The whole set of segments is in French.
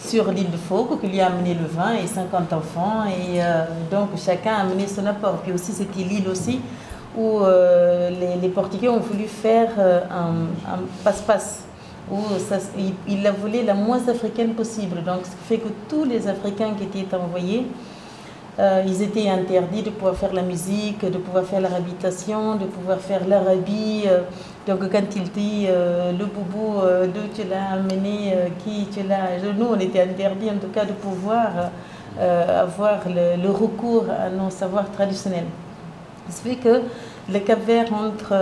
sur l'île de Foko, qui lui a amené le vin et 50 enfants. Et donc, chacun a amené son apport. Puis aussi, c'était l'île aussi où les Portugais ont voulu faire un passe-passe, où il la voulait la moins africaine possible. Donc, ce qui fait que tous les Africains qui étaient envoyés, ils étaient interdits de pouvoir faire la musique, de pouvoir faire leur habitation, de pouvoir faire leur habit. Donc quand il dit le boubou, d'où tu l'as amené, qui tu l'as... Nous, on était interdits en tout cas de pouvoir avoir le recours à nos savoirs traditionnels. Ce qui fait que le Cap-Vert, entre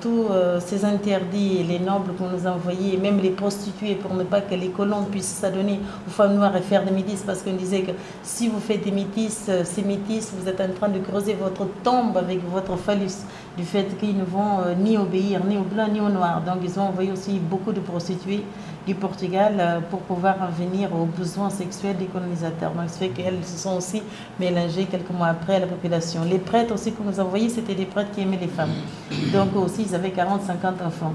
tous ces interdits, et les nobles qu'on nous a envoyés, même les prostituées, pour ne pas que les colons puissent s'adonner aux femmes noires et faire des métisses, parce qu'on disait que si vous faites des métisses, ces métisses, vous êtes en train de creuser votre tombe avec votre phallus, du fait qu'ils ne vont ni obéir, ni aux blancs, ni aux noirs. Donc ils ont envoyé aussi beaucoup de prostituées du Portugal pour pouvoir en venir aux besoins sexuels des colonisateurs. Donc ce fait qu'elles se sont aussi mélangées quelques mois après à la population. Les prêtres aussi qu'on nous a envoyés, c'était des prêtres qui aimaient les femmes. Donc aussi, ils avaient 40-50 enfants.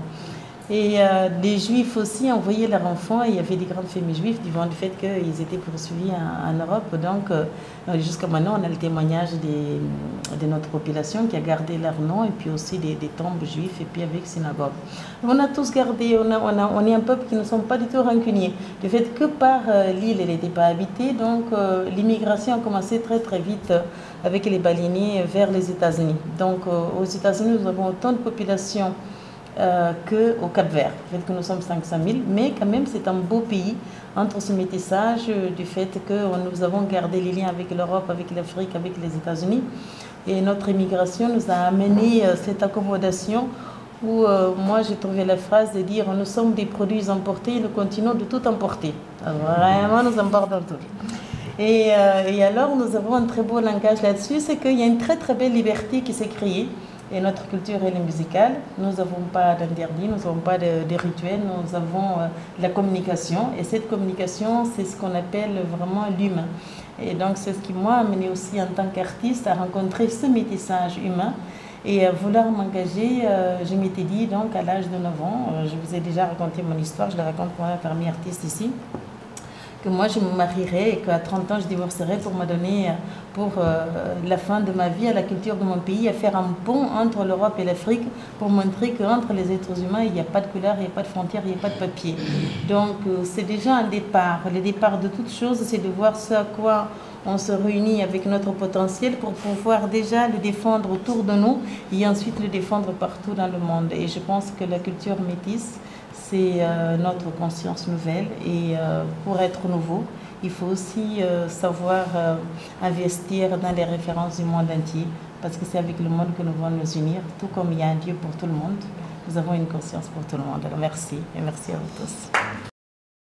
Et les Juifs aussi envoyaient leurs enfants. Il y avait des grandes familles juives du fait qu'ils étaient poursuivis en Europe. Donc jusqu'à maintenant, on a le témoignage de notre population qui a gardé leur nom et puis aussi des tombes juives et puis avec synagogue. On a tous gardé, on est un peuple qui ne sont pas du tout rancuniers. Du fait que par l'île, elle n'était pas habitée, donc l'immigration a commencé très très vite avec les baleiniers vers les États-Unis. Donc aux États-Unis, nous avons autant de population qu'au Cap-Vert. Du fait que nous sommes 500 000, mais quand même c'est un beau pays entre ce métissage du fait que nous avons gardé les liens avec l'Europe, avec l'Afrique, avec les États-Unis. Et notre immigration nous a amené cette accommodation où moi j'ai trouvé la phrase de dire nous sommes des produits importés, nous continuons de tout importer. Vraiment, nous importons tout. Et alors nous avons un très beau langage là-dessus, c'est qu'il y a une très très belle liberté qui s'est créée. Et notre culture, elle est musicale. Nous n'avons pas d'interdit, nous n'avons pas de rituels, nous avons la communication. Et cette communication, c'est ce qu'on appelle vraiment l'humain. Et donc, c'est ce qui m'a amené aussi en tant qu'artiste à rencontrer ce métissage humain et à vouloir m'engager. Je m'étais dit, donc, à l'âge de 9 ans, je vous ai déjà raconté mon histoire, je la raconte moi parmi artistes ici, que moi je me marierai et qu'à 30 ans je divorcerai pour me donner pour la fin de ma vie à la culture de mon pays, à faire un pont entre l'Europe et l'Afrique pour montrer qu'entre les êtres humains il n'y a pas de couleur, il n'y a pas de frontières, il n'y a pas de papier. Donc c'est déjà un départ. Le départ de toute chose, c'est de voir ce à quoi on se réunit avec notre potentiel pour pouvoir déjà le défendre autour de nous et ensuite le défendre partout dans le monde. Et je pense que la culture métisse, c'est notre conscience nouvelle et pour être nouveau, il faut aussi savoir investir dans les références du monde entier parce que c'est avec le monde que nous allons nous unir, tout comme il y a un Dieu pour tout le monde, nous avons une conscience pour tout le monde. Alors merci et merci à vous tous.